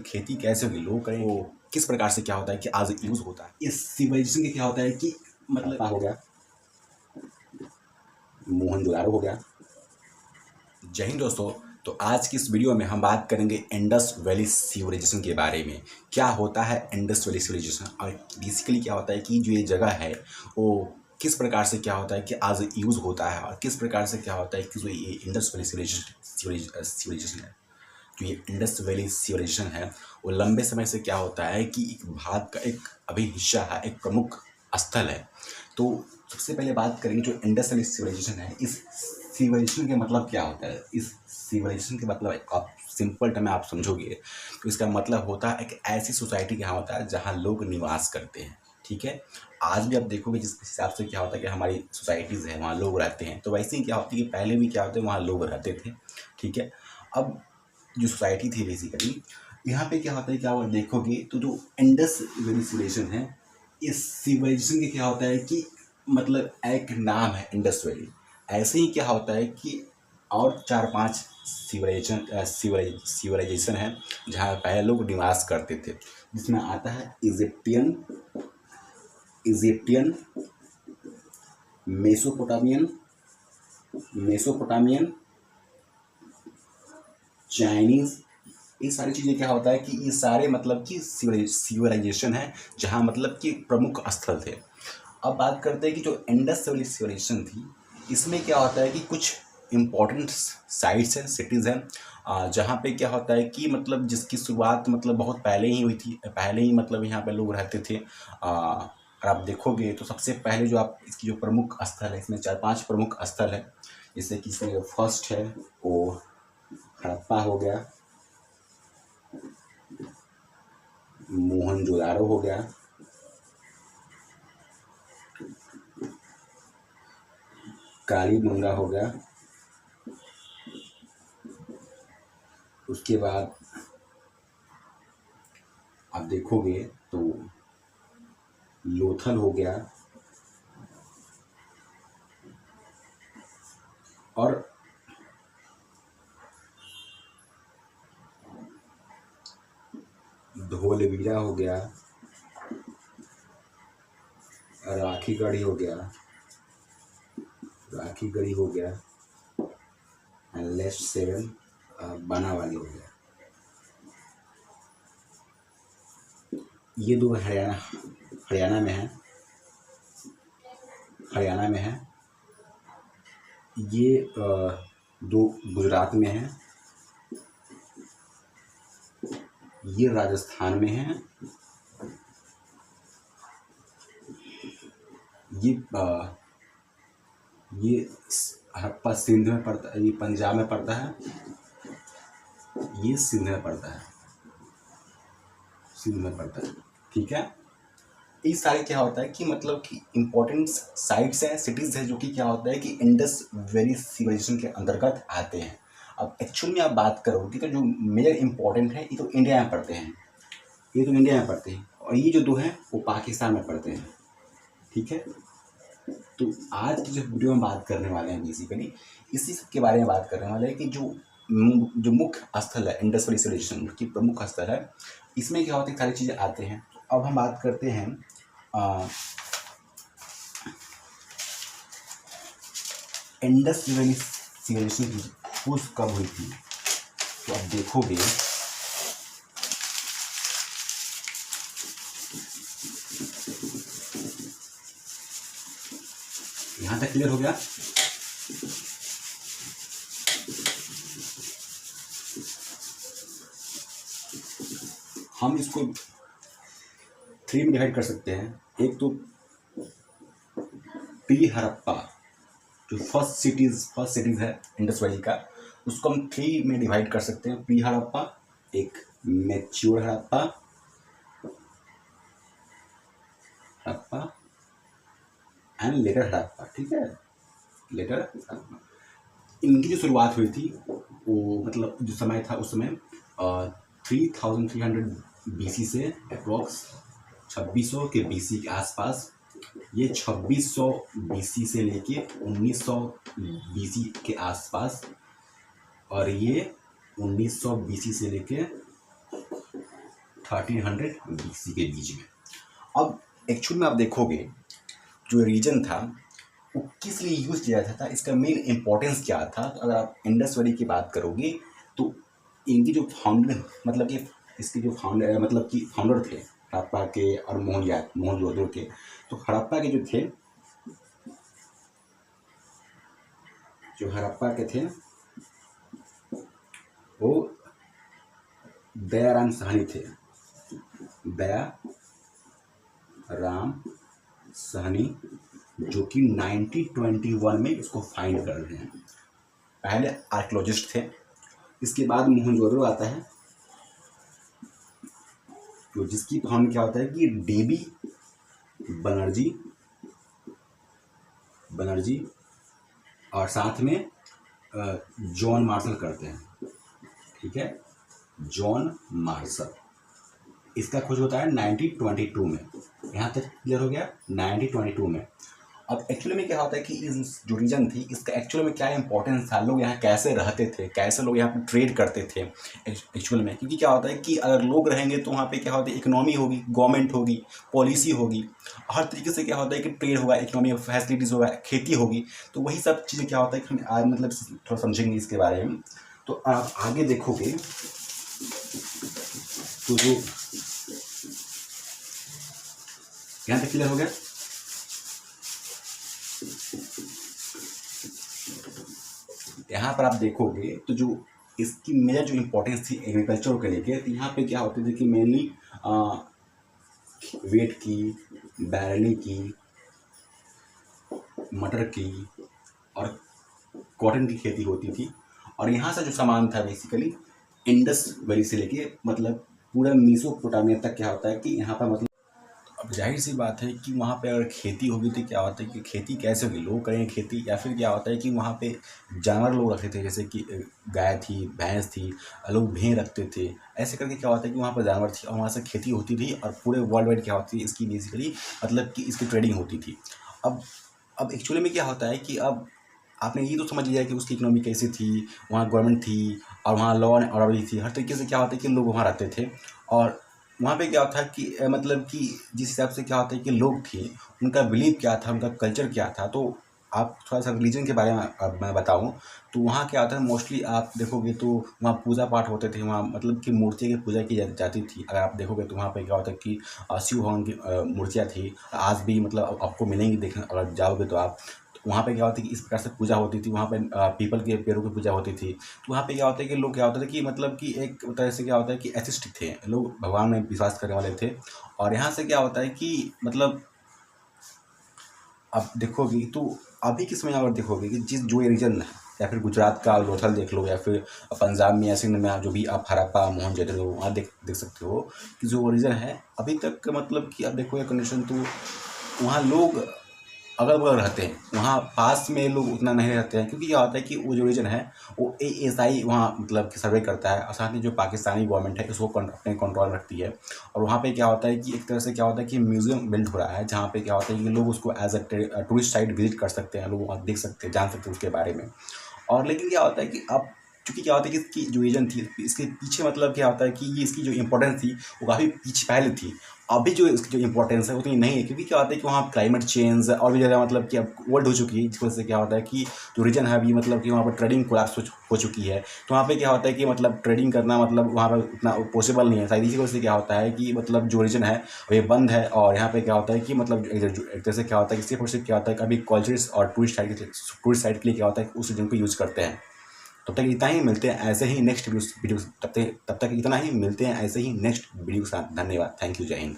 खेती कैसे होगी, लोग करें वो किस प्रकार से क्या होता है कि आज यूज़ होता है। इस सिविलाइजेशन के क्या होता है कि मतलब हो गया, मोहनजोदारो हो गया। जय हिंद दोस्तों। तो आज की इस वीडियो में हम बात करेंगे इंडस वैली सिविलाइजेशन के बारे में। क्या होता है इंडस वैली सिविलाइजेशन और बेसिकली क्या होता है कि जो ये जगह है वो किस प्रकार से क्या होता है कि आज यूज़ होता है और किस प्रकार से क्या होता है कि जो ये इंडस वैली सिविलाइजेशन है, जो ये इंडस वैली सिविलाइजेशन है वो लंबे समय से क्या होता है कि एक भारत का एक अभी हिस्सा है, एक प्रमुख स्थल है। तो सबसे पहले बात करेंगे जो इंडस वैली सिविलाइजेशन है, इस सिविलाइजेशन के मतलब क्या होता है। इस सिविलाइजेशन के मतलब आप सिंपल टर्म में आप समझोगे तो इसका मतलब होता है एक ऐसी सोसाइटी क्या होता है जहाँ लोग निवास करते हैं। ठीक है, आज भी आप देखोगे जिस हिसाब से क्या होता है कि हमारी सोसाइटीज़ है वहाँ लोग रहते हैं, तो वैसे ही क्या होती है कि पहले भी क्या होते हैं वहाँ लोग रहते थे। ठीक है, अब जो सोसाइटी थी बेसिकली यहाँ पे क्या होता है कि आप देखोगे तो जो इंडस वैली सिविलाइजेशन है, इस सिविलाइजेशन के क्या होता है कि मतलब एक नाम है इंडस वैली। ऐसे ही क्या होता है कि और 4-5 सिविलाइजेशन है जहाँ पहले लोग निवास करते थे, जिसमें आता है इजिप्टियन, मेसोपोटामियन, चाइनीज। ये सारी चीज़ें क्या होता है कि ये सारे मतलब कि सिविलाइजेशन है जहाँ मतलब कि प्रमुख स्थल थे। अब बात करते हैं कि जो इंडस वैली सिविलाइजेशन थी इसमें क्या होता है कि कुछ इम्पोर्टेंट साइट्स हैं, सिटीज़ हैं जहाँ पे क्या होता है कि मतलब जिसकी शुरुआत मतलब बहुत पहले ही हुई थी, पहले ही मतलब यहाँ पे लोग रहते थे। और आप देखोगे तो सबसे पहले जो आप इसकी जो प्रमुख स्थल है, इसमें 4-5 प्रमुख स्थल है। जैसे कि इसमें जो फर्स्ट है वो हड़प्पा हो गया, मोहनजोदारो हो गया, कालीबंगा हो गया, उसके बाद आप देखोगे तो लोथल हो गया और धोलवीरा हो गया, राखीगढ़ी हो गया, एंड लेफ्ट 7 बनावाली हो गया। ये दो हरियाणा में है, ये दो गुजरात में है, ये राजस्थान में है, ये हड़प्पा सिंध में पड़ता है, ये पंजाब में पड़ता है, ये सिंध में पड़ता है। ठीक है, इस सारे क्या होता है कि मतलब कि इम्पोर्टेंट साइट्स हैं, सिटीज़ हैं जो कि क्या होता है कि इंडस वैली सिविलाइजेशन के अंतर्गत आते हैं। अब एक्चुअल में आप बात करोगे तो जो मेजर इम्पोर्टेंट है ये तो इंडिया में पड़ते हैं, और ये जो दो हैं वो पाकिस्तान में पड़ते हैं। ठीक है, तो आज की जो वीडियो में बात करने वाले हैं बेसिकली इसी सब के बारे में बात करने वाले हैं कि जो मुख्य स्थल है इंडस वैली सिविलाइजेशन की प्रमुख स्थल है, इसमें क्या होता है सारी चीज़ें आते हैं। अब हम बात करते हैं इंडस वैली सिविलाइजेशन की खोज कब हुई थी। तो आप देखोगे यहाँ तक क्लियर हो गया। हम इसको 3 में डिवाइड कर सकते हैं। एक तो प्री हड़प्पा जो फर्स्ट सिटीज़ है इंडस वैली का, उसको हम 3 में डिवाइड कर सकते हैं। प्री हड़प्पा, एक mature Harappa and later Harappa. ठीक है, लेटर हड़प्पा इनकी जो शुरुआत हुई थी वो मतलब जो समय था उस समय 3300 BC से अप्रॉक्स 2600 के BC के आसपास। ये 2600 BC से लेके 1900 BC के आसपास, और ये 1900 BC से लेके 1300 BC के बीच में। अब एक्चुअल में आप देखोगे जो रीजन था वो किस लिए यूज किया जाता था, इसका मेन इंपॉर्टेंस क्या था। तो अगर आप इंडस वैली की बात करोगे तो इनकी जो फाउंडर मतलब कि इसके जो फाउंडर मतलब कि फाउंडर थे हड़प्पा के और मोहनजोदड़ो के। तो हड़प्पा के जो हड़प्पा के थे वो दयाराम साहनी थे। दयाराम साहनी जो कि 1921 में इसको फाइंड कर रहे हैं। पहले आर्कियोलॉजिस्ट थे। इसके बाद मोहनजोदड़ो आता है, तो जिसकी फाउंड क्या होता है कि डीबी बनर्जी और साथ में जॉन मार्शल करते हैं। ठीक है, जॉन मार्शल, इसका खोज होता है 1922 में। यहाँ तक क्लियर हो गया, 1922 में। अब एक्चुअली में क्या होता है कि इस जो रीजन थी इसका एक्चुअली में क्या इंपॉर्टेंस था, लोग यहाँ कैसे रहते थे, कैसे लोग यहाँ पे ट्रेड करते थे एक्चुअल में। क्योंकि क्या होता है कि अगर लोग रहेंगे तो वहाँ पे क्या होता है, इकोनॉमी होगी, गवर्नमेंट होगी, पॉलिसी होगी, हर तरीके से क्या होता है कि ट्रेड होगा, इकोनॉमी फैसिलिटीज़ होगा, खेती होगी। तो वही सब चीज़ें क्या होता है कि हम आज मतलब थोड़ा समझेंगे इसके बारे में। तो आप आगे देखोगे तो जो यहाँ तक क्लियर हो गया। यहाँ पर आप देखोगे तो जो इसकी मेजर जो इम्पोर्टेंस थी एग्रीकल्चर के लेके, तो यहाँ पे क्या होती थी कि मेनली वेट की, बैरनी की, मटर की और कॉटन की खेती होती थी। और यहाँ से जो सामान था बेसिकली इंडस वैली से लेके मतलब पूरा मेसोपोटामिया तक क्या होता है कि यहाँ पर मतलब अब जाहिर सी बात है कि वहाँ पे अगर खेती होगी तो क्या होता है कि खेती कैसे होगी, लोग करेंगे खेती, या फिर क्या होता है कि वहाँ पे जानवर लोग रखते थे, जैसे कि गाय थी, भैंस थी, लोग भेड़ रखते थे। ऐसे करके क्या होता है कि वहाँ पर जानवर थी और वहाँ से खेती होती थी और पूरे वर्ल्ड वाइड क्या होती थी इसकी बेसिकली मतलब कि इसकी ट्रेडिंग होती थी। अब एक्चुअली में क्या होता है कि अब आपने ये तो समझ लिया कि उसकी इकोनॉमी कैसी थी, वहाँ गवर्नमेंट थी और वहाँ लॉ एंड ऑर्डर भी थी, हर तरीके से क्या होता है कि लोग वहाँ रहते थे। और वहाँ पे क्या था कि मतलब कि जिस हिसाब से क्या होता है कि लोग थे, उनका बिलीव क्या था, उनका कल्चर क्या था। तो आप थोड़ा सा रिलीजन के बारे में अब मैं बताऊँ तो वहाँ क्या होता है, मोस्टली आप देखोगे तो वहाँ पूजा पाठ होते थे, वहाँ मतलब कि मूर्ति की पूजा की जाती थी। अगर आप देखोगे तो वहाँ पे क्या होता है कि शिव भगवान की मूर्तियाँ थी, आज भी मतलब आपको मिलेंगी देखने अगर जाओगे तो आप। वहाँ पे क्या होता है कि इस प्रकार से पूजा होती थी, वहाँ पे पीपल के पेड़ों की पूजा होती थी। तो वहाँ पे क्या होता है कि लोग क्या होता था कि मतलब कि एक तरह से क्या होता है कि एथिस्ट थे, लोग भगवान में विश्वास करने वाले थे। और यहाँ से क्या होता है कि मतलब अब देखोगे तो अभी के समय अगर देखोगे कि जिस जो ये रीजन है, या फिर गुजरात का लोथल देख लो, या फिर पंजाब में या सिंध में जो भी आप हड़प्पा मोहनजोदड़ो वहाँ देख सकते हो कि जो रीजन है अभी तक मतलब कि अब देखो ये कंडीशन, तो वहाँ लोग अगल बगल रहते हैं, वहाँ पास में लोग उतना नहीं रहते हैं। क्योंकि क्या होता है कि वो जो रीजन है वो ASI वहाँ मतलब कि सर्वे करता है और साथ ही जो पाकिस्तानी गवर्नमेंट है उसको अपने कंट्रोल रखती है। और वहाँ पे क्या होता है कि एक तरह से क्या होता है कि म्यूजियम बिल्ड हो रहा है, जहाँ पे क्या होता है कि लोग उसको as a tourist site visit कर सकते हैं, लोग वहाँ देख सकते हैं, जान सकते हैं उसके बारे में। और लेकिन क्या होता है कि अब चूँकि क्या होता है कि इसकी जो रीजन थी इसके पीछे मतलब क्या होता है कि ये इसकी जो इम्पोर्टेंस थी वो काफ़ी पीछे पहले थी। अभी जो इसकी जो इम्पोर्टेंस है उतनी नहीं है, क्योंकि क्या होता है कि वहाँ क्लाइमेट चेंज और भी ज़्यादा मतलब कि अब ओल्ड हो चुकी है, जिस वजह से क्या होता है कि जो रीजन है अभी मतलब कि वहाँ पर ट्रेडिंग कोलैप्स हो चुकी है। तो वहाँ पे क्या होता है कि मतलब ट्रेडिंग करना मतलब वहाँ पर उतना पॉसिबल नहीं है। शायद इसी वजह से क्या होता है कि मतलब जो रीजन है वो बंद है। और यहाँ पे क्या होता है कि मतलब एक तरह से क्या होता है कि सिर्फ और सिर्फ क्या होता है कि अभी कल्चर्स और टूरिस्ट साइट के लिए क्या होता है कि उस रीजन को यूज़ करते हैं। तब तक इतना ही, मिलते हैं ऐसे ही नेक्स्ट वीडियो। तब तक इतना ही, मिलते हैं ऐसे ही नेक्स्ट वीडियो के साथ। धन्यवाद, थैंक यू, जय हिंद।